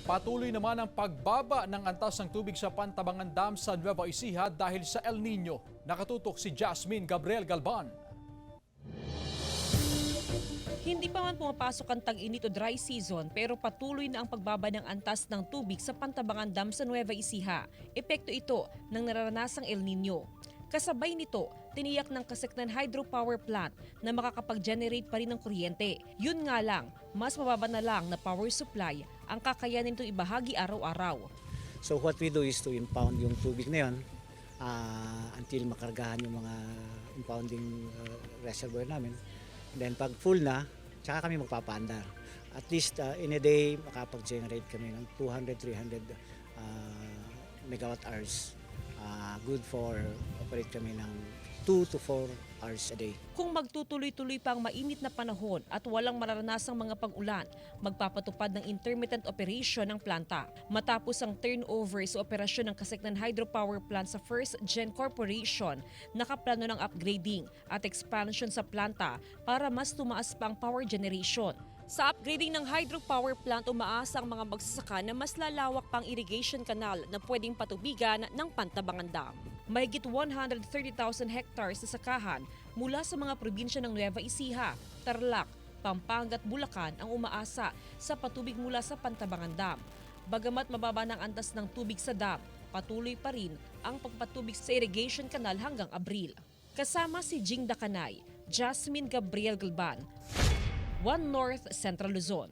Patuloy naman ang pagbaba ng antas ng tubig sa Pantabangan Dam sa Nueva Ecija dahil sa El Nino. Nakatutok si Jasmine Gabriel Galban. Hindi pa man pumapasok ang tag-init o dry season pero patuloy na ang pagbaba ng antas ng tubig sa Pantabangan Dam sa Nueva Ecija. Epekto ito ng nararanasang El Nino. Kasabay nito, tiniyak ng Kaseknan Hydropower Plant na makakapag-generate pa rin ng kuryente. Yun nga lang, mas mababa na lang na power supply ang kakayanin itong ibahagi araw-araw. So what we do is to impound yung tubig na yun until makargahan yung mga impounding reservoir namin. Then pag full na, tsaka kami magpapaandar. At least in a day, makapag-generate kami ng 200-300 megawatt hours. Good for operate kami ng 2 to 4 hours a day. Kung magtutuloy-tuloy pa ang mainit na panahon at walang mararanasang mga pag-ulan, magpapatupad ng intermittent operation ng planta. Matapos ang turnover sa operasyon ng Kaseknan Hydropower Plant sa First Gen Corporation, nakaplano ng upgrading at expansion sa planta para mas tumaas pa ang power generation. Sa upgrading ng hydropower plant, umaasa ang mga magsasaka na mas lalawak pang irrigation canal na pwedeng patubigan ng Pantabangan Dam. Mahigit 130,000 hectares na sakahan mula sa mga probinsya ng Nueva Ecija, Tarlac, Pampanga at Bulacan ang umaasa sa patubig mula sa Pantabangan Dam. Bagamat mababa ng antas ng tubig sa dam, patuloy pa rin ang pagpatubig sa irrigation canal hanggang Abril. Kasama si Jing Dakanay, Jasmine Gabriel Galban, One North Central Luzon.